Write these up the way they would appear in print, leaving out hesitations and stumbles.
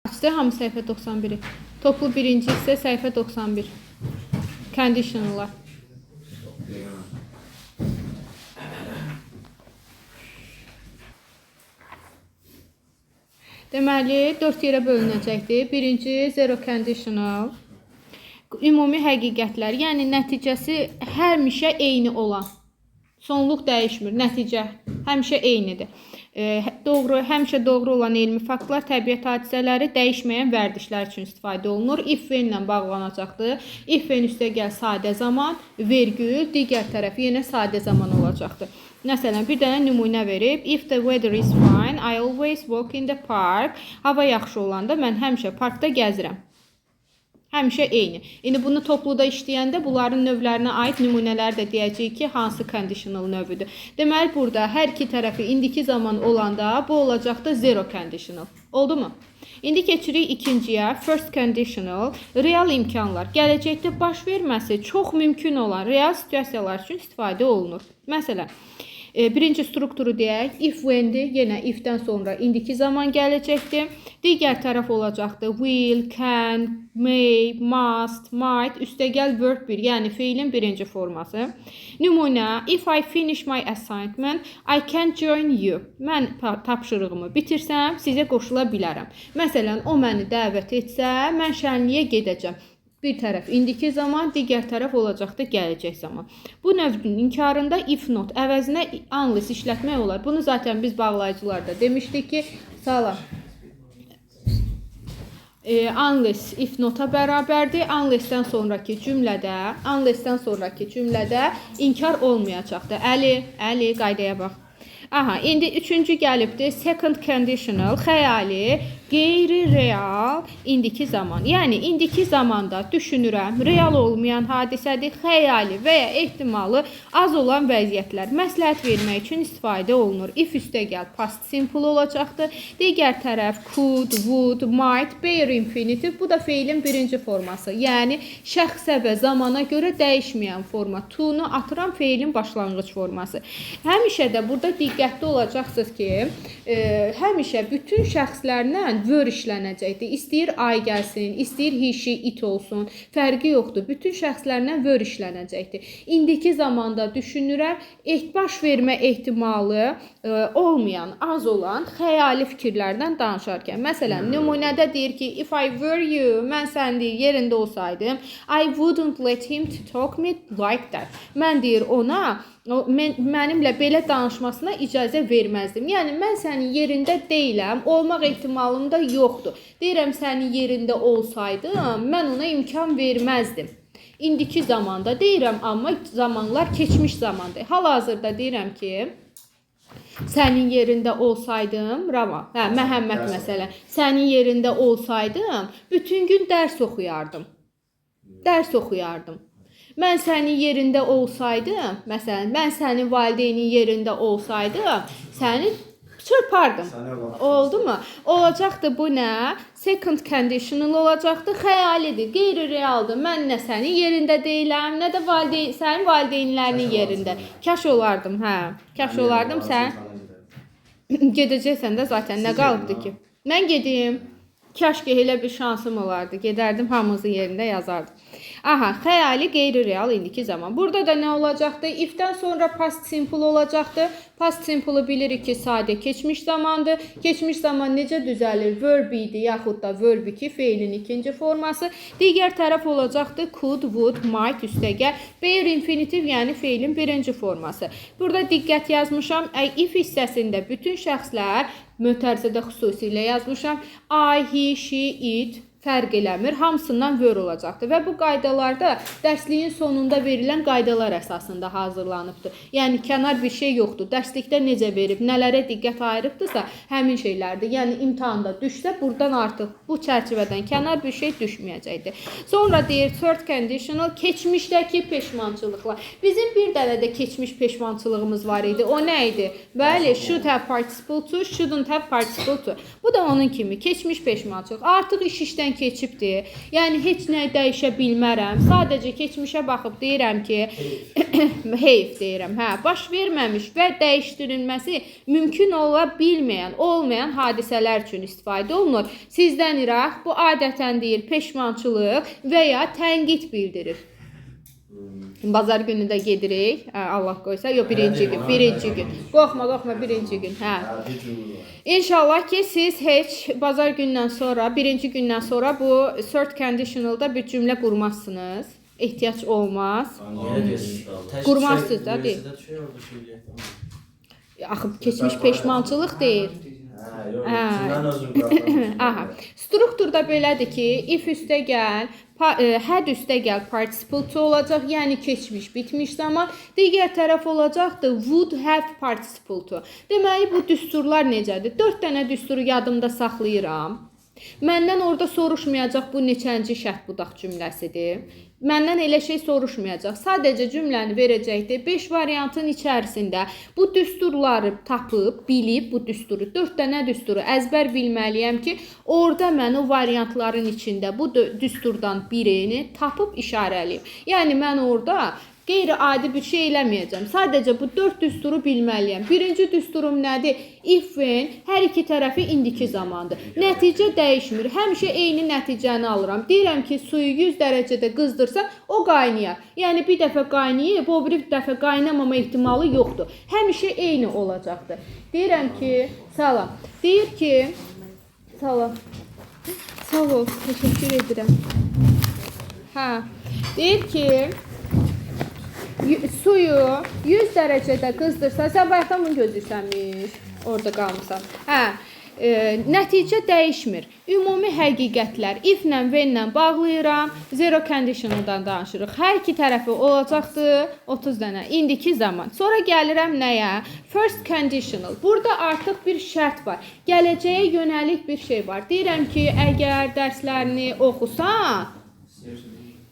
Açdı hamı səhifə 91-i. Toplu birinci hissə səhifə 91. Conditionallar. Deməli, 4 yerə bölünəcəkdir. Birinci, zero conditional. Ümumi həqiqətlər, yəni nəticəsi həmişə eyni olan. Sonluq dəyişmir, nəticə həmişə eynidir. Həmişə doğru olan elmi faktlar, təbiət hadisələri, dəyişməyən vərdişlər üçün istifadə olunur. If-when ilə bağlanacaqdır. If-when üstəgəl sadə zaman, vergül, digər tərəf yenə sadə zaman olacaqdır. Məsələn, bir dənə nümunə verib. If the weather is fine, I always walk in the park. Hava yaxşı olanda mən həmişə parkda gəzirəm. Həmişə eyni. İndi bunu topluda işləyəndə bunların növlərinə aid nümunələr də deyəcəyik ki, hansı conditional növüdür. Deməli, burada hər iki tərəfi indiki zaman olanda bu olacaqdır zero conditional. Oldu mu? İndi keçirik ikinciyə. First conditional. Real imkanlar. Gələcəkdə baş verməsi çox mümkün olan real situasiyalar üçün istifadə olunur. Məsələn, birinci strukturu deyək. If-when'dir. Yenə if-dən sonra indiki zaman gələcəkdir. Digər tərəf olacaqdır. Will, can, may, must, might, üstəgəl verb 1, yəni feilin birinci forması. Nümunə, if I finish my assignment, I can join you. Mən tapşırığımı bitirsəm, sizə qoşula bilərəm. Məsələn, o məni dəvət etsə, mən şənliyə gedəcəm. Bir tərəf indiki zaman, digər tərəf olacaqdır gələcək zaman. Bu növün inkarında if not əvəzinə unless işlətmək olar. Bunu zaten biz bağlayıcılarda demişdik ki, salam. Unless if nota bərabərdir. Unless-dən sonraki cümlədə inkar olmayacaqdır. Əli, qaydaya bax. Aha, indi üçüncü gəlibdir. Second conditional, xəyali, qeyri-real, indiki zaman. Yəni, indiki zamanda düşünürəm, real olmayan hadisədir, xəyali və ya ehtimalı az olan vəziyyətlər məsləhət vermək üçün istifadə olunur. If üstəgəl past simple olacaqdır. Digər tərəf could, would, might, bare infinitive. Bu da feilin birinci forması. Yəni, şəxsə və zamana görə dəyişməyən forma. To-nu atıran feilin başlanğıc forması. Həmişə də burada diqqətli olacaqsınız ki, həmişə bütün şəxslərlə were işlənəcəkdir. İstəyir I gəlsin, istəyir he, she, it olsun. Fərqi yoxdur. Bütün şəxslərlə were işlənəcəkdir. İndiki zamanda düşünürəm, baş vermə ehtimalı olmayan, az olan xəyali fikirlərdən danışarkən. Məsələn, nümunədə deyir ki, if I were you, mən sənin yerində olsaydım, I wouldn't let him to talk me like that. Mən deyir ona, mənimlə belə danışmasına icazə verməzdim. Yəni, mən sənin yerində deyiləm, olmaq ehtimalım da yoxdur. Deyirəm, sənin yerində olsaydım, mən ona imkan verməzdim. İndiki zamanda deyirəm, amma zamanlar keçmiş zamandır. Hal-hazırda deyirəm ki, sənin yerində olsaydım, Məhəmməd məsələn, sənin yerində olsaydım, bütün gün dərs oxuyardım. Mən sənin yerində olsaydım, məsələn, mən sənin valideynin yerində olsaydım, səni çırpardım. Oldu mu? Olacaqdır bu nə? Second conditional olacaqdır, xəyalidir, qeyri-realdır. Mən nə sənin yerində deyiləm, nə də sənin valideynlərinin yerində. Kaş olardım, Kaş olardım sən. Gedəcəksən də zaten nə qalıbdır ki? Mən gedim. Kaş ki, elə bir şansım olardı. Gedərdim, hamımızın yerində yazardım. Aha, xəyali, qeyri-real indiki zaman. Burada da nə olacaqdır? If-dən sonra past simple olacaqdır. Past simple bilirik ki, sadə keçmiş zamandır. Keçmiş zaman necə düzəlir? Verb idi, yaxud da verb 2, feilin ikinci forması. Digər tərəf olacaqdır. Could, would, might üstəgəl. Bare infinitive, yəni feilin birinci forması. Burada diqqət yazmışam. If hissəsində bütün şəxslər, mötərizədə xüsusilə yazmışam. I, he, she, it fərq eləmir. Hamısından were olacaqdır. Və bu qaydalarda dərsliyin sonunda verilən qaydalar əsasında hazırlanıbdır. Yəni, kənar bir şey yoxdur. Dərslikdə necə verib, nələrə diqqət ayırıbdırsa, həmin şeylərdir. Yəni, imtahanda düşsə, buradan artıq bu çərçivədən kənar bir şey düşməyəcəkdir. Sonra deyir, third conditional, keçmişdəki peşmançılıqlar. Bizim bir dənə də keçmiş peşmançılığımız var idi. O nə idi? Bəli, should have participle to, shouldn't have participle to. Bu da onun kimi, keçmiş peşmançılıq. Artıq iş işdən işdən keçibdir. Yəni heç nə dəyişə bilmərəm. Sadəcə keçmişə baxıb deyirəm ki, heyf deyirəm. Hə, baş verməmiş və dəyişdirilməsi mümkün ola bilməyən, olmayan hadisələr üçün istifadə olunur. Sizdən iraq bu adətən deyir peşmançılıq və ya tənqid bildirir. Bazar günü də gedirik. Allah qoysa. Yox, birinci gün. Qorxma, birinci gün. Hə. İnşallah ki, siz heç bazar gündən sonra, birinci gündən sonra bu third conditionalda bir cümlə qurmazsınız. Ehtiyac olmaz. Qurmazsınız da deyil. Axı keçmiş peşmançılıq deyil. Aha. Strukturda belədir ki, if üstə gəl, had üstə gəl participle to olacaq, yəni keçmiş, bitmiş zaman. Digər tərəf olacaqdır would have participle to. Deməli, bu düsturlar necədir? 4 dənə düsturu yadımda saxlayıram. Məndən orada soruşmayacaq bu neçənci şərt budaq cümləsidir. Məndən elə şey soruşmayacaq. Sadəcə cümləni verəcəkdir. 5 variantın içərisində bu düsturları tapıb, bilib bu düsturu, 4 dənə düsturu əzbər bilməliyəm ki, orada mən o variantların içində bu düsturdan birini tapıb işarəliyim. Yəni mən orada qeyri-adi bir şey eləməyəcəm. Sadəcə bu 4 düsturu bilməliyəm. Birinci düsturum nədir? If when hər iki tərəfi indiki zamandır. Nəticə dəyişmir. Həmişə eyni nəticəni alıram. Deyirəm ki, suyu 100 dərəcədə qızdırsa, o qaynayar. Yəni bir dəfə qaynayıb, o bir dəfə qaynamama ehtimalı yoxdur. Həmişə eyni olacaqdır. Deyirəm ki, salam. Deyir ki, salam. Sağ ol, təşəkkür edirəm. Hə. Deyir ki, suyu 100 dərəcədə qızdırsa, sən bayaqdan bunu gözləyirsənmiş, orada qalmısan. Hə, nəticə dəyişmir. Ümumi həqiqətlər if-lə, when-lə bağlayıram, zero conditional-dan danışırıq. Hər iki tərəfi olacaqdır, 30 dənə, indiki zaman. Sonra gəlirəm nəyə? First conditional. Burada artıq bir şərt var. Gələcəyə yönəlik bir şey var. Deyirəm ki, əgər dərslərini oxusan,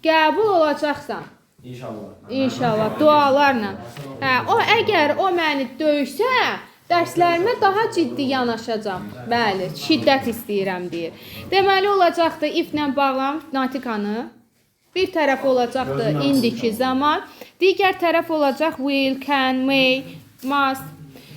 qəbul olacaqsan. İnşallah, dualarla. Hə, əgər o məni döysə, dərslərimə daha ciddi yanaşacam. Bəli, şiddət istəyirəm deyir. Deməli olacaqdır if-lə bağlam natiqanı. Bir tərəf olacaqdır indiki zaman. Digər tərəf olacaq will, can, may, must.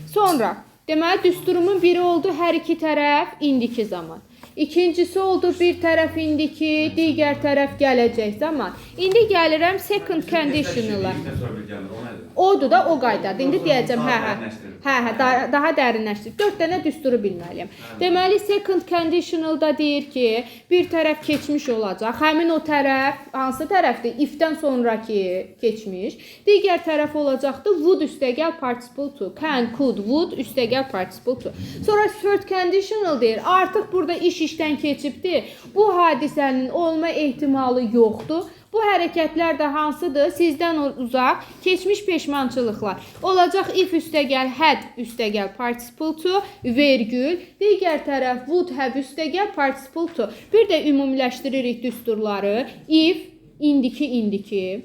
Sonra, deməli düsturumun biri oldu hər iki tərəf indiki zaman. İkincisi oldu bir tərəf indiki, digər tərəf gələcək zaman. İndi gəlirəm second conditional-a. Odur da o qaydadır. İndi deyəcəm, daha dərinləşdir. 4 dənə düsturu bilməliyəm. Deməli, second conditional-da deyir ki, bir tərəf keçmiş olacaq. Həmin o tərəf, hansı tərəfdir? If-dən sonraki keçmiş. Digər tərəf olacaqdır would üstəgəl participle to. Can, could, would üstəgəl participle to. Sonra third conditional deyir. Artıq burada işdən keçibdir. Bu hadisənin olma ehtimalı yoxdur. Bu hərəkətlər də hansıdır? Sizdən uzaq keçmiş peşmançılıqlar. Olacaq if üstəgəl had üstəgəl participle to, vergül, digər tərəf would have üstəgəl participle to. Bir də ümumiləşdiririk düsturları. If, indiki.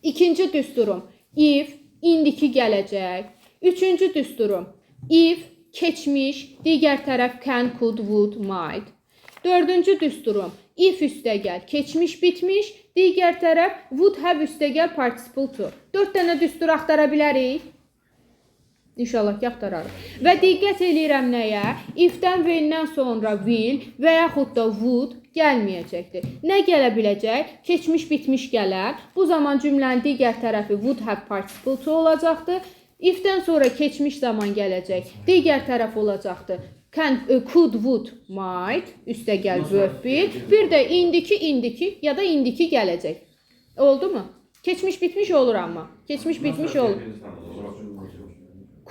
İkinci düsturum if, indiki gələcək. Üçüncü düsturum if, keçmiş, digər tərəf can, could, would, might. Dördüncü düsturum if üstəgəl, keçmiş, bitmiş, digər tərəf would have üstəgəl participle to. 4 dənə düstur axtara bilərik. İnşallah ki, axtararıq. Və diqqət eləyirəm nəyə? If-dən, when-dən sonra will və yaxud da would gəlməyəcəkdir. Nə gələ biləcək? Keçmiş, bitmiş gələr. Bu zaman cümlənin digər tərəfi would have participle to olacaqdır. If-dən sonra keçmiş zaman gələcək. Digər tərəf olacaqdır. Can, could, would, might, üstəgəl verb 1. Bir də indiki ya da indiki gələcək. Oldu mu? Keçmiş bitmiş olur amma. Keçmiş bitmiş olur.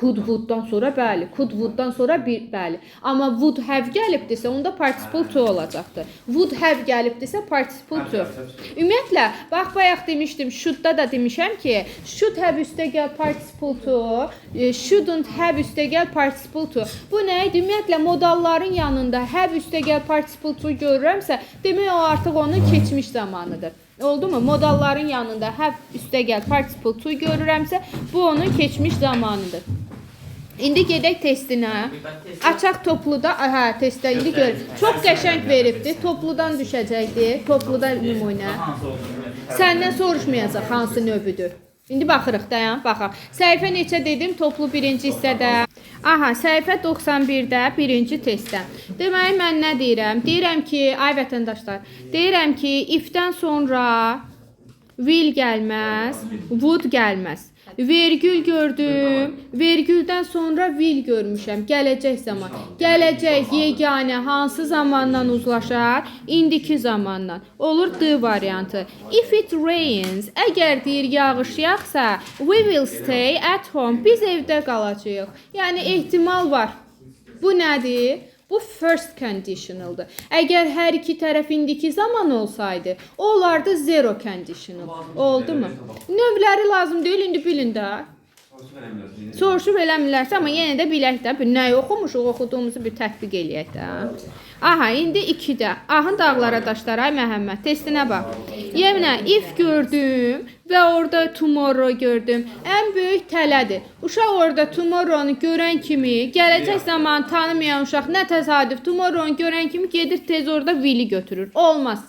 Could, would-dan sonra bəli. Could, would-dan sonra bəli. Amma would have gəlibdirsə, onda participle to olacaqdır. Would have gəlibdirsə, participle to. Ümumiyyətlə, bax, bayaq demişdim, should-da da demişəm ki, should have üstəgəl participle to, shouldn't have üstəgəl participle to. Bu nə idi? Ümumiyyətlə, modalların yanında have üstəgəl participle to görürəmsə, demək o artıq onun keçmiş zamanıdır. Oldu mu? Modalların yanında have üstəgəl participle to görürəmsə, bu onun keçmiş zamanıdır. İndi gedək testinə. Açaq topluda, hə, testdə indi gör. Çox qəşəng veribdi. Topludan düşəcəkdi. Topluda nümunə. Səndən soruşmayacaq hansı növüdür. İndi baxırıq, dayan, baxaq. Səhifə neçə dedim? Toplu birinci hissədə. Aha, səhifə 91-də birinci testdə. Deməli, mən nə deyirəm? Deyirəm ki, ay vətəndaşlar, deyirəm ki, if-dən sonra will gəlməz, would gəlməz. Vergül gördüm. Vergüldən sonra will görmüşəm. Gələcək zaman. Gələcək yeganə hansı zamandan uzlaşar? İndiki zamandan. Olur D variantı. If it rains, əgər deyir yağış yağsa, we will stay at home. Biz evdə qalacağıq. Yəni ehtimal var. Bu nədir? Bu first conditionaldır. Əgər hər iki tərəf indiki zaman olsaydı, olardı zero conditional. Oldu mu? Növləri lazım deyil, indi bilin də. Soruşub eləmirlərsə, amma yenə də bilək də, nəyi oxumuşuq, oxuduğumuzu bir tətbiq eləyək də. Aha, indi 2-də. Ahın dağlara daşlara, Məhəmməd, testinə bax. Yeminə, if gördüm və orada tomorrow gördüm. Ən böyük tələdir. Uşaq orada tomorrow-nu görən kimi, gələcək zaman tanımayan uşaq nə təsadüf tomorrow-nu görən kimi gedir tez orada will-i götürür. Olmaz.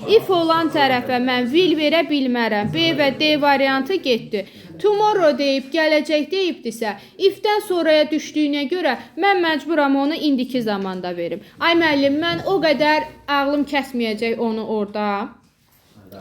If olan tərəfə mən will verə bilmərəm. B və D variantı getdi. Tomorrow deyib, gələcək deyibdirsə, if-dən sonraya düşdüyünə görə mən məcburam onu indiki zamanda verim. Ay müəllim, mən o qədər ağlım kəsməyəcək onu orada.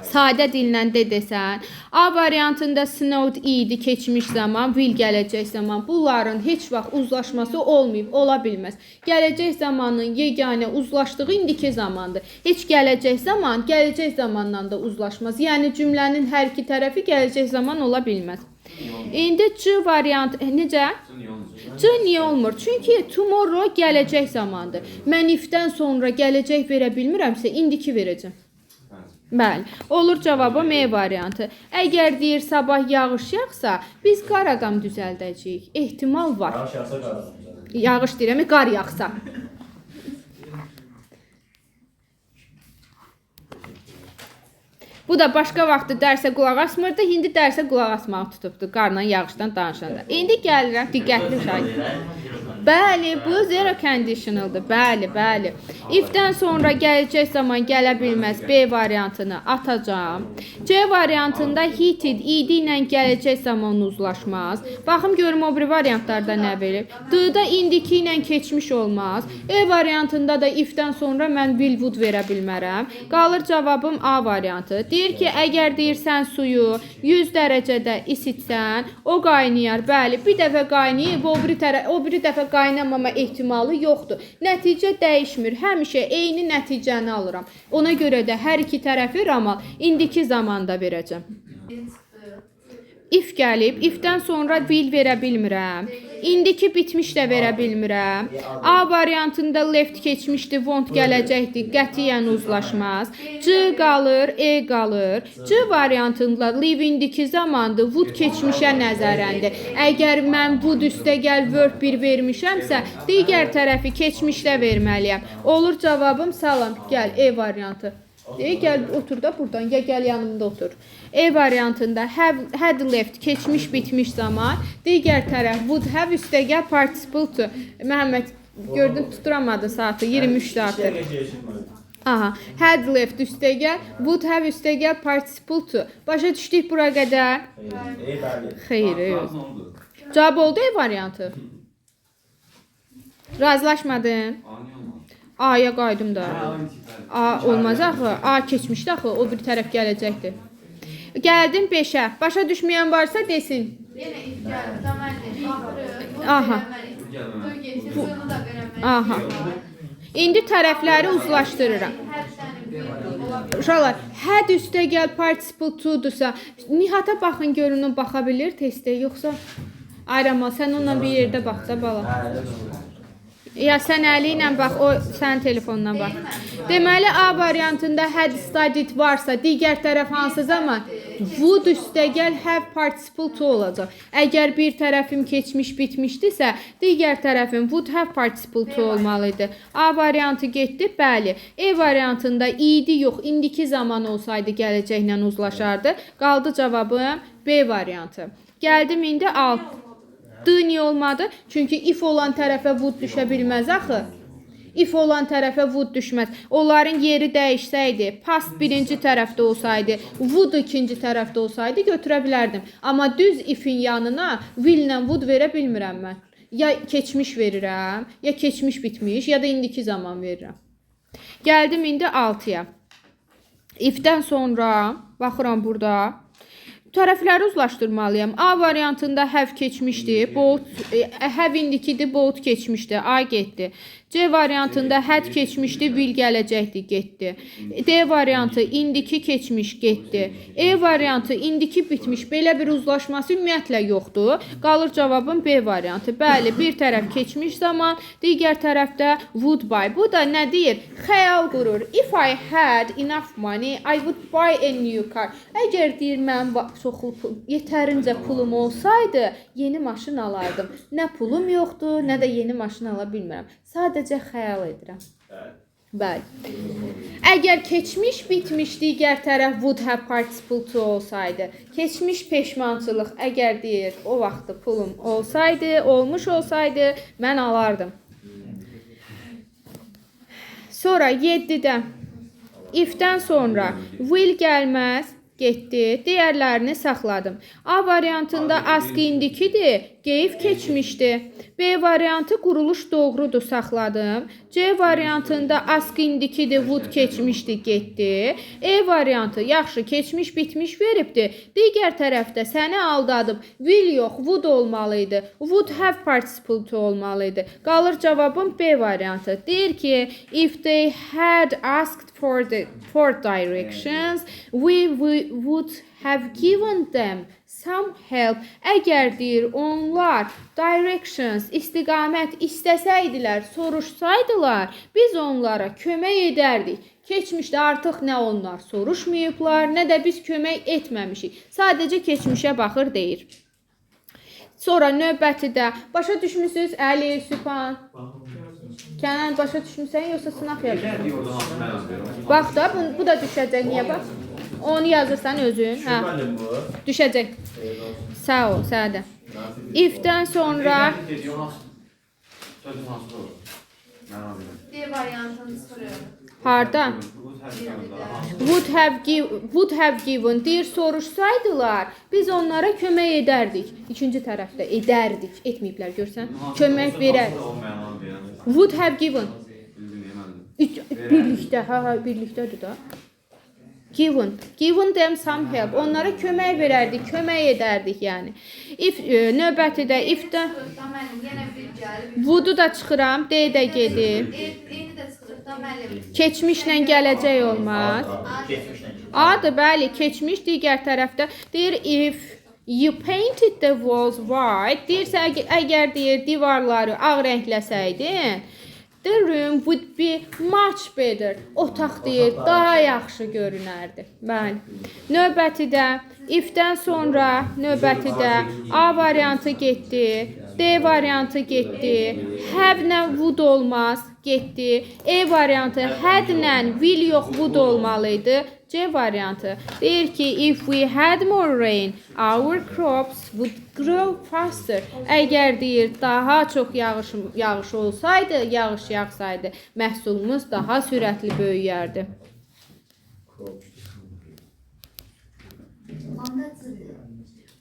Sadə dillə desən, A variantında snowed idi, keçmiş zaman, will gələcək zaman. Bunların heç vaxt uzlaşması olmayıb, ola bilməz. Gələcək zamanın yeganə uzlaşdığı indiki zamandır. Heç gələcək zaman, gələcək zamandan da uzlaşmaz. Yəni cümlənin hər iki tərəfi gələcək zaman ola bilməz. İndi C variantı, necə? C niyə olmur? Çünki tomorrow gələcək zamandır. Mən if-dən sonra gələcək verə bilmirəmsə, indiki verəcəm. Bəli, olur cavabı M variantı. Əgər deyir sabah yağış yağsa, biz qar adam düzəldəcəyik. Ehtimal var. Yağış yağsa qar adam düzəldəcəyik. Yağış deyirəm, qar yağsa. Bu da başqa vaxtı dərsə qulaq asmırdı, indi dərsə qulaq asmağı tutubdu, qarla yağışdan danışanda. İndi gəlirəm, diqqətli şahid. Bəli, bu zero conditionaldır. Bəli, bəli. If-dən sonra gələcək zaman gələ bilməz. B variantını atacağım. C variantında heated idi ilə gələcək zaman uzlaşmaz. Baxım görüm o biri variantlarda nə verib. D-da indiki ilə keçmiş olmaz. E variantında da if-dən sonra mən will would verə bilmərəm. Qalır cavabım A variantı. Deyir ki, əgər deyirsən suyu 100 dərəcədə isitsən, o qaynayar. Bəli, bir dəfə qaynayıb, o biri dəfə qaynamama ehtimalı yoxdur. Nəticə dəyişmir. Həmişə eyni nəticəni alıram. Ona görə də hər iki tərəfi ramal indiki zamanda verəcəm. If gəlib, if-dən sonra will verə bilmirəm. İndiki bitmiş də verə bilmirəm. A variantında left keçmişdi, won't gələcəkdi, qətiyyən uzlaşmaz. C qalır, E qalır. C variantında live indiki zamandır, would keçmişə nəzərəndir. Əgər mən would üstəgəl verb 1 vermişəmsə, digər tərəfi keçmişdə verməliyəm. Olur cavabım salam, gəl E variantı. Gəl otur da buradan, ya gəl yanımda otur. E variantında had left keçmiş bitmiş zaman, digər tərəf would have üstəgəl participle to. Məhəmməd gördün tuturamadın saatı 23-də artıq. Aha, had left üstəgəl, would have üstəgəl participle to. Başa düşdük bura qədər? Xeyr, yox. Cavab oldu E variantı. Razılaşmadın? A-ya qaydım da. A olmaz axı. A keçmişdi axı. O bir tərəf gələcəkdir. Gəldim 5-ə. Başa düşməyən varsa desin. Aha. Aha. İndi tərəfləri uzlaşdırıram. Uşaqlar, had üstəgəl participle to-dursa, Nihata baxın görünün, baxa bilir testdə, yoxsa ayramal, sən onunla bir yerdə baxsa bala. Ya sən əli ilə bax, o sənin telefonuna bax. Deməli, A variantında had studied varsa, digər tərəf hansı zaman? Would üstəgəl have participle to olacaq. Əgər bir tərəfim keçmiş bitmişdirsə, digər tərəfim would have participle to olmalıydı. A variantı getdi, bəli. E variantında idi yox, indiki zaman olsaydı gələcəklə uzlaşardı. Qaldı cavabım B variantı. Gəldim indi 6. D niyə olmadı? Çünki if olan tərəfə would düşə bilməz axı. If olan tərəfə would düşməz. Onların yeri dəyişsəydi, past birinci tərəfdə olsaydı, would ikinci tərəfdə olsaydı götürə bilərdim. Amma düz ifin yanına will ilə would verə bilmirəm mən. Ya keçmiş verirəm, ya keçmiş bitmiş, ya da indiki zaman verirəm. Gəldim indi 6-ya. If-dən sonra, baxıram burada, tərəfləri uzlaşdırmalıyam. A variantında have keçmişdi, have indikidir, both keçmişdi, A getdi. C variantında had keçmişdi, will gələcəkdi, getdi. D variantı indiki keçmiş, getdi. E variantı indiki bitmiş, belə bir uzlaşması ümumiyyətlə yoxdur. Qalır cavabın B variantı. Bəli, bir tərəf keçmiş zaman, digər tərəfdə would buy. Bu da nə deyir? Xəyal qurur. If I had enough money, I would buy a new car. Əgər deyir, mən yetərincə pulum olsaydı, yeni maşın alardım. Nə pulum yoxdur, nə də yeni maşın ala bilmirəm. Sadəcə xəyal edirəm. Bəli. Əgər keçmiş bitmiş digər tərəf would have participle to olsaydı, keçmiş peşmançılıq əgər deyir, o vaxtı pulum olsaydı, olmuş olsaydı, mən alardım. Sonra 7-də if-dən sonra will gəlməz, getdi, digərlərini saxladım. A variantında ask indikidir, geyif keçmişdi. B variantı quruluş doğrudur, saxladım. C variantında ask indikidir, would keçmişdi, getdi. E variantı yaxşı, keçmiş bitmiş veribdi. Digər tərəfdə səni aldadıb, will yox, would olmalıydı. Would have participle to olmalıydı. Qalır cavabım B variantı. Deyir ki, if they had asked for directions, we would have given them some help. Əgər deyir, onlar directions, istiqamət istəsəydilər, soruşsaydılar, biz onlara kömək edərdik. Keçmişdə artıq nə onlar soruşmayıblar, nə də biz kömək etməmişik. Sadəcə keçmişə baxır deyir. Sonra növbətidə başa düşmüsünüz Əli, Sübhan? Kənan, başa düşmüsən, yoxsa sınaq yazırsan? Bax da, bu da düşəcək, niyə bax? Onu yazırsan özün. Hə. Düşəcək. Sağ ol, sənə də. If-dən sonra D variantını soruyorum. harda? Would have given deyir, soruşsaydılar, biz onlara kömək edərdik. İkinci tərəfdə edərdik. Etməyiblər, görsən. Kömək verərdik. Would have given. Birlikdə, birlikdədir da. Given them some help. Onlara kömək verərdik, kömək edərdik yəni. Növbətidə if-də would-u da çıxıram, D də gedir. Keçmişlə gələcək olmaz. A-dır, bəli, keçmiş digər tərəfdə. Deyir, if you painted the walls white, deyirsə, əgər deyir, divarları ağ rəngləsəydin, the room would be much better. Otaq deyir, daha yaxşı görünərdi. Bəli. Növbətidə, if-dən sonra növbətidə A variantı getdi, D variantı getdi, have-lə would olmaz, getdi. E variantı had-lə will yox, would olmalıydı. C variantı deyir ki, if we had more rain, our crops would grow faster. Əgər deyir, daha çox yağış olsaydı, yağış yağsaydı, məhsulumuz daha sürətli böyüyərdi.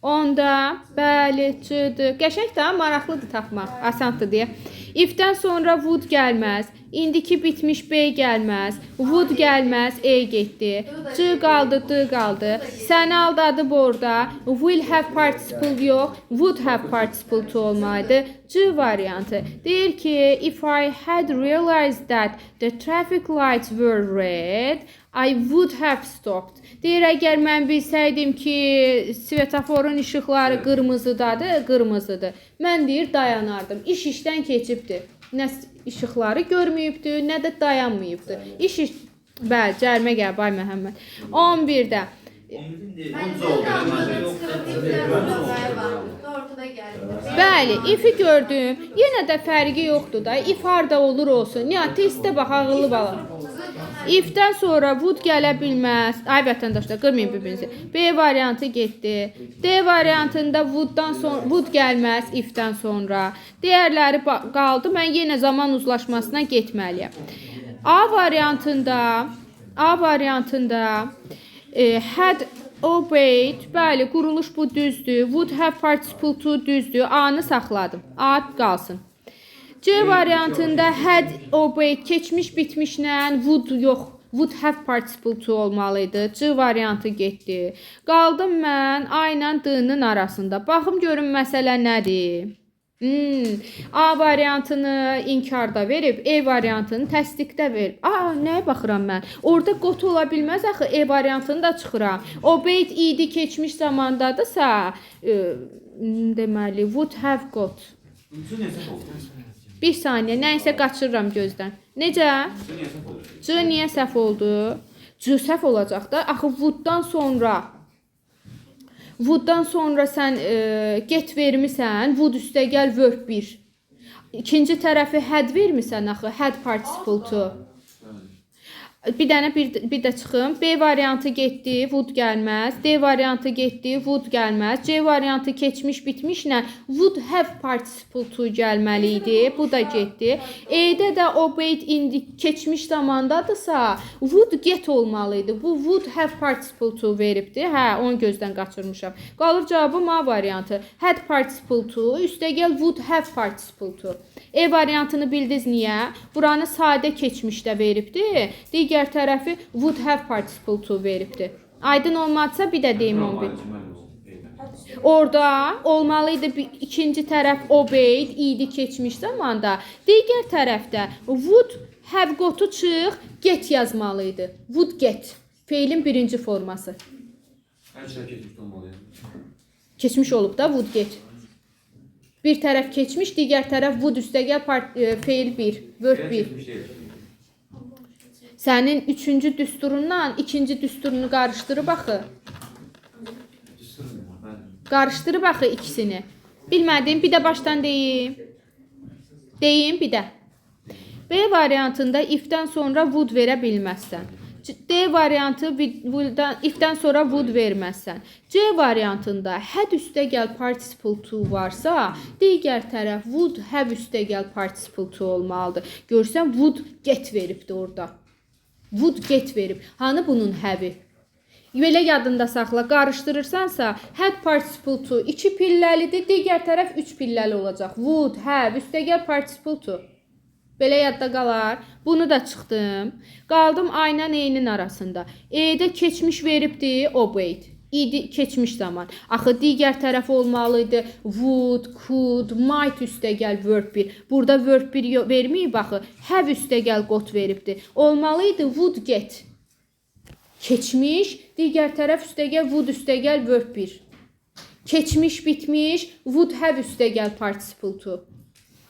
Onda, bəli, C-dir. Qəşəng də, maraqlıdır tapmaq, asandır deyə. If-dən sonra would gəlməz, indiki bitmiş B gəlməz, would gəlməz, E getdi. C qaldı, D qaldı. Səni aldadıb orada, will have participle yox, would have participle olmalıydı. C variantı. Deyir ki, if I had realized that the traffic lights were red, I would have stopped. Deyir, əgər mən bilsəydim ki, svetoforun işıqları qırmızıdır. Mən deyir, dayanardım. İş işdən keçibdir. Nə işıqları görməyibdir, nə də dayanmayıbdır. Bəli, cərimə gəl, Bay Məhəmməd. 11-də. Bəli, if-i gördüm. Yenə də fərqi yoxdur da. If harda olur olsun. Ya, testdə bax, ağıllı bala. If-dən sonra would gələ bilməz. Ay vətəndaşlar, qırmayın bir-birinizi. B variantı getdi. D variantında would-dan sonra would gəlməz if-dən sonra. Digərləri qaldı. Mən yenə zaman uzlaşmasına getməliyəm. A variantında had obeyed, bəli, quruluş bu düzdür. Would have participle to düzdür. A-nı saxladım. A qalsın. C variantında had obeyed keçmiş bitmişlə would yox. Would have participle to olmalıydı. C variantı getdi. Qaldım mən A ilə D-nin arasında. Baxım görün məsələ nədir? A variantını inkarda verib, E variantını təsdiqdə verib. Nəyə baxıram mən? Orada got ola bilməz axı, E variantını da çıxıram. Obeyed idi keçmiş zamandadırsa, deməli, would have got. Bir saniyə, nəysə qaçırıram gözdən. Necə? C niyə səhv oldu? C səhv olacaq da. Axı would-dan sonra sən get vermisən, would üstəgəl verb 1. İkinci tərəfi had vermisən axı, had participle to. Bir də çıxım. B variantı getdi, would gəlməz. D variantı getdi, would gəlməz. C variantı keçmiş bitmişlə would have participle to gəlməli idi. Bu da getdi. E-də də obeyed indi keçmiş zamandadırsa would get olmalı idi. Bu would have participle to veribdi. Onu gözdən qaçırmışam. Qalır cavabım A variantı. Had participle to, üstəgəl would have participle to. E variantını bildiniz niyə? Buranı sadə keçmişdə veribdi. Digər tərəfi would have participle to veribdi. Aydın olmadsa bir də deyim 11. Orada olmalıydı ikinci tərəf obeyed idi keçmiş zamanda. Digər tərəfdə would have got-u çıx, get yazmalıydı. Would get. Feilin birinci forması. Keçmiş olub da would get. Bir tərəf keçmiş, digər tərəf would üstəgəl feil 1, verb 1. Sənin üçüncü düsturundan ikinci düsturunu qarışdırıb axı. Qarışdırıb axı ikisini. Bilmədim, bir də başdan deyim. Deyim bir də. B variantında if-dən sonra would verə bilməzsən. D variantı if-dən sonra would verməzsən. C variantında had üstəgəl participle to varsa, digər tərəf would have üstəgəl participle to olmalıdır. Görsən would get veribdi orada. Would get verib. Hanı bunun have-i? Belə yadında saxla, qarışdırırsansa had participle to 2 pilləlidir, digər tərəf 3 pilləli olacaq. Would have üstəgəl participle to. Belə yadda qalar. Bunu da çıxdım. Qaldım A ilə E-nin arasında. E-də keçmiş veribdi, obeyed. İdi keçmiş zaman. Axı digər tərəf olmalıydı. Would, could, might üstəgəl verb 1. Burada verb 1 verməyib axı. Have üstəgəl got veribdi. Olmalıydı would get. Keçmiş, digər tərəf üstəgəl would üstəgəl verb 1. Keçmiş bitmiş, would have üstəgəl participle to.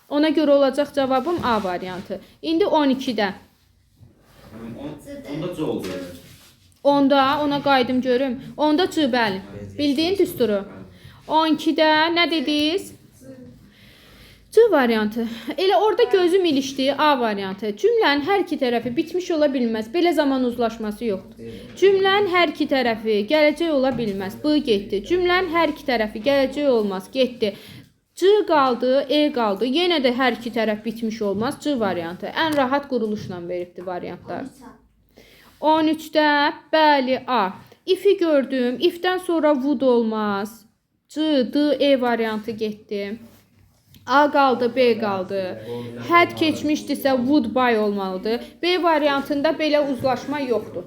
Ona görə olacaq cavabım A variantı. İndi 12-də. Onda C oldu. Onda ona qaydım görüm. Onda C bəli. Bildiyin düsturu. 12-də nə dediniz? C variantı. Elə orada gözüm ilişdi A variantı. Cümlənin hər iki tərəfi bitmiş ola bilməz. Belə zaman uzlaşması yoxdur. Cümlənin hər iki tərəfi gələcək ola bilməz. B getdi. Cümlənin hər iki tərəfi gələcək olmaz. Getdi. C qaldı, E qaldı. Yenə də hər iki tərəf bitmiş olmaz. C variantı. Ən rahat quruluşla veribdi variantlar. 13-də bəli A. If-i gördüm. If-dən sonra would olmaz. C, D, E variantı getdi. A qaldı, B qaldı. Had keçmişdirsə would by olmalıdır. B variantında belə uzlaşma yoxdur.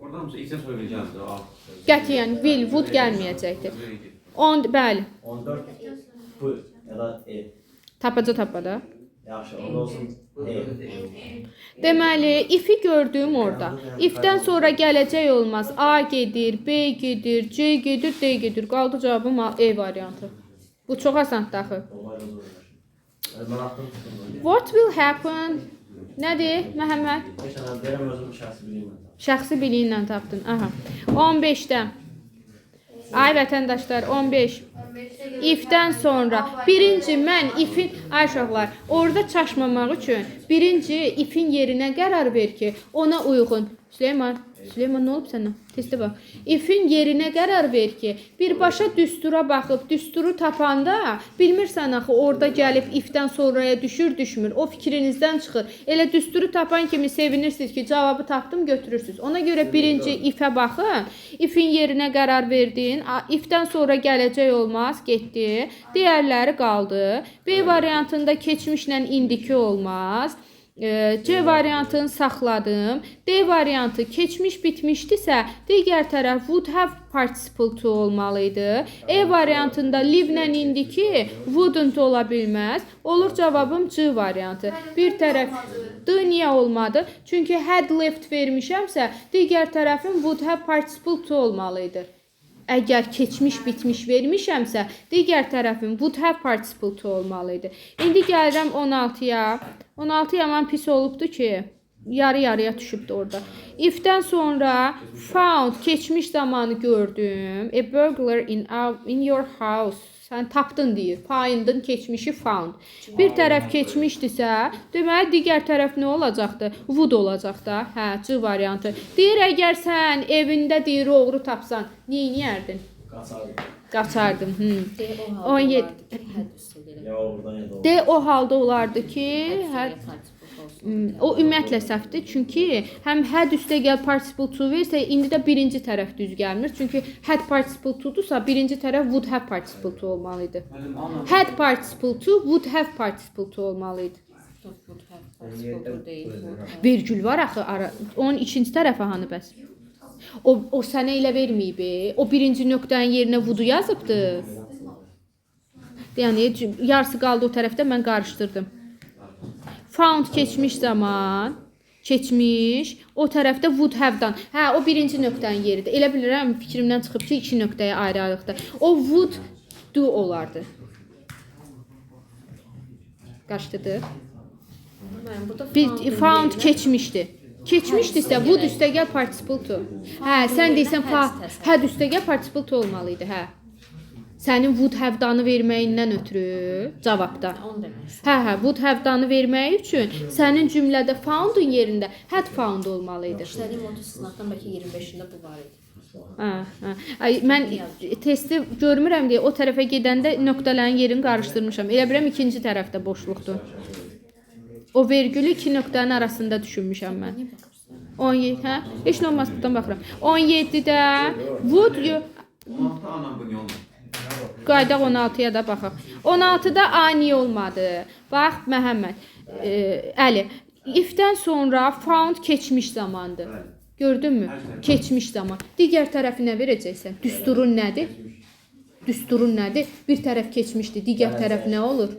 Oradan mı ilk sonra vereceğim de A. Qətiyyən will, would gəlməyəcəkdir. Bəli. 14 bu ya da E. Tapaca. Yaxşı, onda olsun E. Deməli, if-i gördüm orada. If-dən sonra gələcək olmaz. A gedir, B gedir, C gedir, D gedir. Qaldı cavabım E variantı. Bu çox asandır axı. What will happen? Nədir, Məhəmməd? Məsələn, deyirəm özüm şəxsi biliyimlə. Şəxsi biliyinlə tapdın. Aha. 15-də. Ay vətəndaşlar 15. 15'te İfdən sonra birinci mən ifin ay uşaqlar orada çaşmamaq üçün birinci ifin yerinə qərar ver ki, ona uyğun Süleyman nə olub sənə? Testə bax. İfin yerinə qərar ver ki, birbaşa düstura baxıb, düsturu tapanda bilmirsən axı orada gəlib ifdən sonraya düşmür. O fikrinizdən çıxır. Elə düsturu tapan kimi sevinirsiniz ki, cavabı tapdım, götürürsünüz. Ona görə birinci ifə baxın. İfin yerinə qərar verdin. İfdən sonra gələcək olmaz, getdi. Digərləri qaldı. B variantında keçmişlə indiki olmaz. C variantını saxladım. D variantı keçmiş bitmişdisə, digər tərəf would have participle to olmalıydı. E variantında live-lə indiki wouldn't ola bilməz. Olur cavabım C variantı. Bir tərəf D niyə olmadı? Çünki had left vermişəmsə, digər tərəfin would have participle to olmalıydı. Əgər keçmiş bitmiş vermişəmsə, digər tərəfin would have participle to olmalıydı. İndi gəlirəm 16-ya. 16 yaman pis olubdu ki, yarı-yarıya düşübdü orada. Ifdən sonra found keçmiş zamanı gördüm. A burglar in your house. Sən tapdın deyir. Find'ın keçmişi found. Bir tərəf keçmişdisə, deməli digər tərəf nə olacaqdı? Would olacaq da. Hə, C variantı. Deyir əgər sən evində deyir oğru tapsan, nə edərdin? Qaçardım. 17. Ya oradan ya da oradan. D o halda olardı ki, o ümumiyyətlə səhvdir. Çünki həm had üstəgəl participle to versə, indi də birinci tərəf düz gəlmir. Çünki had participle to'dursa, birinci tərəf would have participle to olmalıydı. Had participle to would have participle to olmalıydı. Virgül var axı ara. Onun ikinci tərəfi hanı bəs? O sənə elə verməyib. O birinci nöqtənin yerinə would yazıbdı. Yəni yarısı qaldı o tərəfdə, mən qarışdırdım. Found keçmiş zaman, keçmiş, o tərəfdə would have-dan. Hə, o birinci nöqtənin yeridir. Elə bilirəm, fikrimdən çıxıb ki, iki nöqtəyə ayrı-ayrılıqda. O would do olardı. Qaçdıdır. Found keçmişdi. Keçmişdirsə, would üstəgəl participle to. Hə, sən deyirsən, had üstəgəl participle to olmalıydı, hə. Sənin would have-danı verməyindən ötürü cavabda. Hə, would have-danı verməyi üçün sənin cümlədə found-un yerində had found olmalıydı. İşlədim 30 sınaqdan bəlkə 25-də bu var idi. Ay, mən testi görmürəm deyə o tərəfə gedəndə nöqtələrin yerini qarışdırmışam. Elə bilirəm ikinci tərəfdə boşluqdur. O vergülü iki nöqtənin arasında düşünmüşəm mən. 17, hə? Heç nə olmaz, buradan baxıram. 17-də would you... 16 anam bu ne oldu? Qaydaq 16-ya da baxaq. 16-da ani olmadı. Bax, Məhəmməd. Əli, ifdən sonra found keçmiş zamandır. Gördünmü? Keçmiş zaman. Digər tərəfi nə verəcəksən? Düsturun nədir? Düsturun nədir? Bir tərəf keçmişdir, digər tərəf nə olur?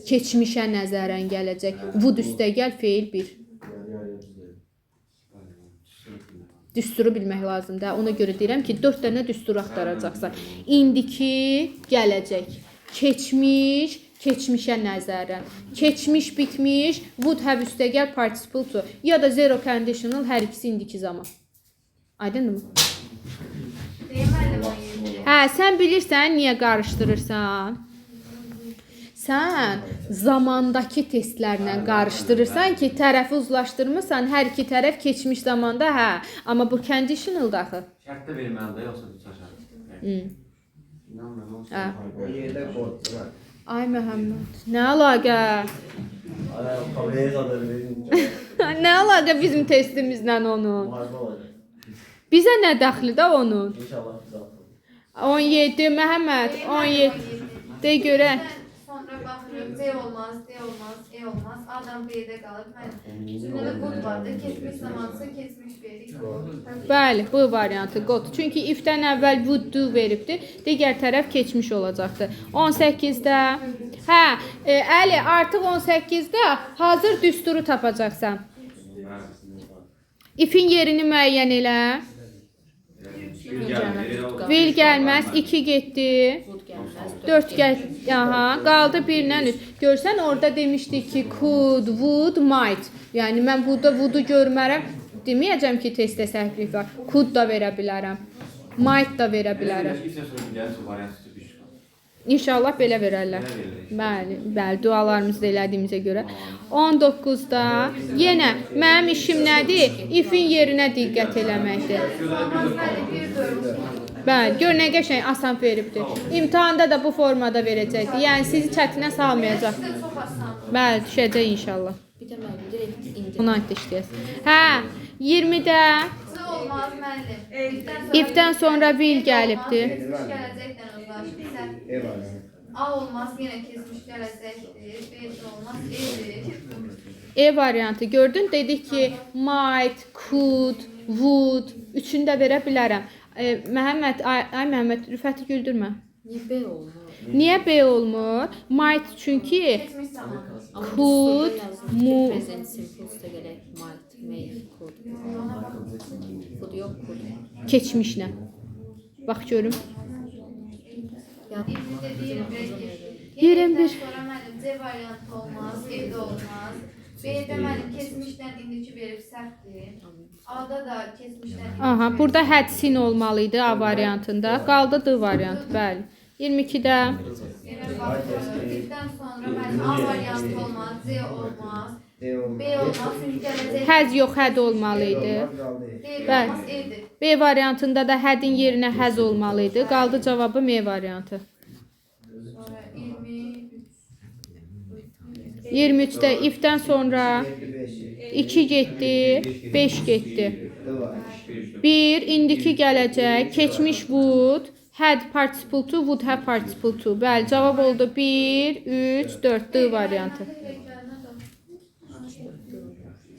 Keçmişə nəzərən gələcək. Would üstəgəl feil 1. Düsturu bilmək lazımdır. Ona görə deyirəm ki, 4 dənə düstur axtaracaqsan. İndiki, gələcək. Keçmiş, keçmişə nəzərən. Keçmiş, bitmiş, would have üstəgəl participle to. Ya da zero conditional, hər ikisi indiki zaman. Aydındır mı? Hə, sən bilirsən, niyə qarışdırırsan? Sən zamandakı testlərlə qarışdırırsan ki, tərəfi uzlaşdırmırsan, hər iki tərəf keçmiş zamanda, hə. Amma bu conditional daxı. Şərtdə verməlidir, yoxsa çaşar. İnanmıyorum. Hə. O yerdə kod var. Ay Məhəmməd, nə əlaqə? Ana kamerayı zaten verin. Nə əlaqə bizim testimizlə onun? Muharebe olacak. Bizə nə dəxli də onun? İnşallah biz atalım. 17 Məhəmməd, 17. De görək. Sonra baxırıq, B olmaz, D olmaz, E olmaz. Adam B'də qalır. Cümlədə would vardı. Keçmiş zamansa keçmiş B'lik. Bəli, bu variantı qod. Çünki ifdən əvvəl would do veribdi, digər tərəf keçmiş olacaqdı. 18-də. Hə, Əli, artıq 18-də hazır düsturu tapacaqsan. Ifin yerini müəyyən elə. Vil gəlməz, 2 getdi. 4 gəl, aha, qaldı 1-lə 3. Görsən orada demişdik ki, could, would, might. Yəni mən burada would-u görmərəm. Deməyəcəm ki, testdə səhvlik var. Could da verə bilərəm. Might da verə bilərəm. İlk sonra gəlirsə variant üstü düşür. İnşallah belə verərlər. Belə verilir. Bəli, bəli, dualarımızı da elədiyimizə görə. 19-da yenə mənim işim nədir? Ifin yerinə diqqət eləməkdir. Olmaz müəllim bir dörd. Bəli, gör nə qəşəng asan veribdir. İmtahanda da bu formada verəcəkdir. Yəni sizi çətinə salmayacaq. Sizə çox asan. Bəli, düşəcək inşallah. Bir də müəllim direkt indi. Buna aid işləyəsiz. Hə, 20-də Sizə olmaz müəllim. ifdən sonra will gəlibdir. Keçmiş gələcəkdən uzlaşırsa. Ev var. A olmaz, yenə keçmiş gələcəkdir. B də olmaz, E'dir. E variantı gördün, dedik ki might, could, would üçünü də verə bilərəm. Məhəmməd, ay Məhəmməd, Rüfəti güldürmə. Niyə B olmur? Niyə B olmur? Might çünki Keçmiş zaman. could, mu Present simple üstə gələk. Might, may, could. Could yox, could. keçmişlə. Bax görüm. Ya, 21. Sonra müəllim C variantı olmaz, E də olmaz. B'də müəllim keçmişdən indiki verib səhvdir. A'da da keçmişdən indiki Aha, burada had sin olmalı idi A variantında. Qaldı D variantı, bəli. 22-də Yenə baxırıq. Birdən sonra müəllim A variantı olmaz, C olmaz. D olmaz. B olmaz, çünki gələcək həz yox, had olmalı idi. D Bəli. olmaz, E'dir. B variantında da hadin yerinə həz olmalı idi. Qaldı cavabı M variantı. Sonra 23. 23-də ifdən sonra 2 getdi, 5 getdi. D var. 1 indiki gələcək, keçmiş would, had participle to, would have participle to. Bəli, cavab oldu 1 3 4 D variantı.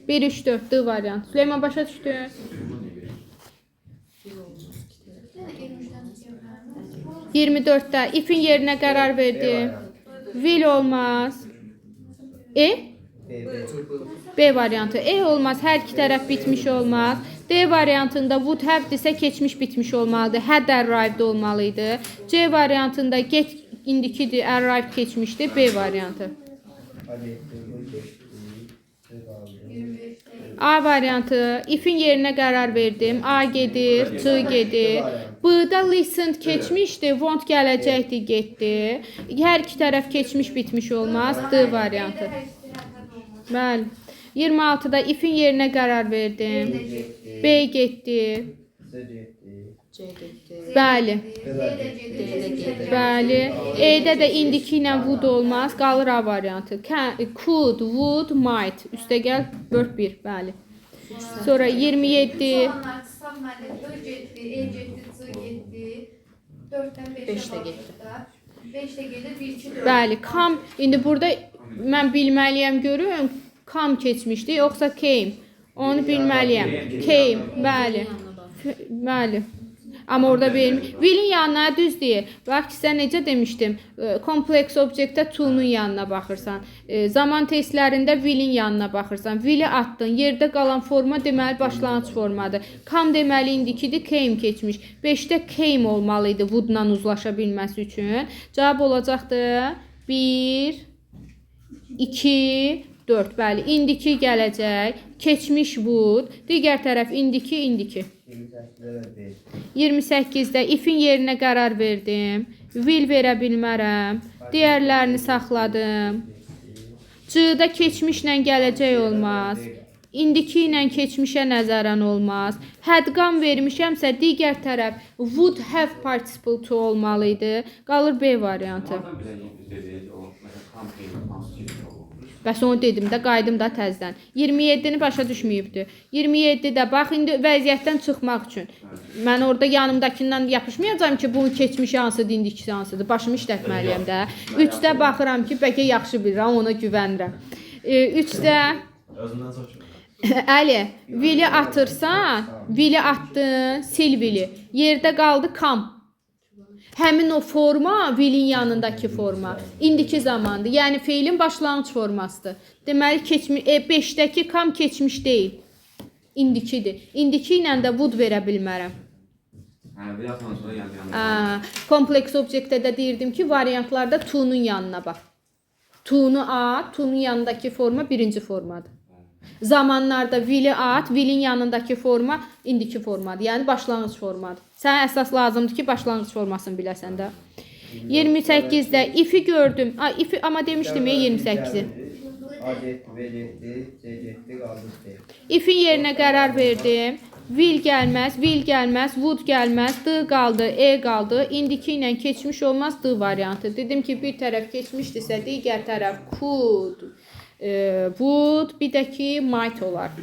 1 3 4 D variantı. Süleyman başa düşdü? Yenə 23-dən çıxıyor. 24-də ifin yerinə qərar verdim. Will olmaz. E? B variantı. E olmaz. Hər iki tərəf bitmiş olmaz. D variantında would have-dirsə keçmiş bitmiş olmalıdır. Had arrived olmalıydı. C variantında get indikidir, arrived keçmişdir. B variantı. Hadi. A variantı. Ifin yerinə qərar verdim. A gedir, T gedir. B-da listened keçmişdi, want gələcəkdi, getdi. Hər iki tərəf keçmiş bitmiş olmaz. D variantı. Bəli. 26-da ifin yerinə qərar verdim. B getdi. C getdi. Bəli. Bəli. Bəli. E-də də indiki ilə would olmaz. Qalır A variantı. Could, would, might. Üstə gəl 4-1. Bəli. Sonra 27. Soğanlar qısa müəllim Ö getdi, E getdi, C getdi. 4-dən 5-ə Beş də getdi. 5 də gedir, 1 2 4. Bəli. Come. İndi burada mən bilməliyəm görüm. Come keçmişdi, yoxsa came. Onu bilməliyəm. Came. Bəli. Bəli. Amma orada verilmir. Will'in yanına düz deyir. Bax ki, sən necə demişdim? Complex objektdə to'nun yanına baxırsan. Zaman testlərində will'in yanına baxırsan. Will'i atdın. Yerdə qalan forma deməli başlanğıc formadır. Come deməli indikidir, came keçmiş. 5-də came olmalı idi would-la uzlaşa bilməsi üçün. Cavab olacaqdı 1 2 4. Bəli, indiki gələcək. Keçmiş would. Digər tərəf indiki. 28-də ifin yerinə qərar verdim. Will verə bilmərəm. Digərlərini saxladım. C-da keçmişlə gələcək olmaz. İndiki ilə keçmişə nəzərən olmaz. Had gone vermişəmsə digər tərəf would have participle to olmalı idi. Qalır B variantı. Oradan bir də biz dedik, o məsələn campaign constitution olur. Bəs onu dedim də, qayıdım da təzədən. 27-ni başa düşməyibdi. 27-də bax indi vəziyyətdən çıxmaq üçün. Mən orada yanımdakindən yapışmayacağam ki, bunun keçmiş hansıdır, indiki hansıdır. Başımı işlətməliyəm də. 3-də baxıram ki, bəlkə yaxşı bilirəm, ona güvənirəm. 3-də Özündən çox. Əli, Will'i atırsan, Will'i atdın, sil Will'i. Yerdə qaldı come. Həmin o forma will'in yanındakı forma. İndiki zamandır. Yəni feilin başlanğıc formasıdır. Deməli 5-dəki come keçmiş deyil. İndikidir. İndiki ilə də would verə bilmərəm. Hə, bir yaxdan sonra yanına. Kompleks obyektdə də deyirdim ki, variantlarda to'nun yanına bax. To'nu A, to'nun yanındakı forma birinci formadır. Zamanlarda will'i at, will'in yanındakı forma indiki formadır. Yəni başlanğıc formadır. Sənə əsas lazımdır ki, başlanğıc formasını biləsən də. 28-də if'i gördüm. If'i amma demişdim ya 28-i. Adetdi, veletdi, cecetdi, qaldı. If'in yerinə qərar verdim. Will gəlməz, will gəlməz, would gəlməz, d qaldı, e qaldı. İndiki ilə keçmiş olmaz, d variantı. Dedim ki, bir tərəf keçmişdirsə, digər tərəf could, would, bir də ki, might olar.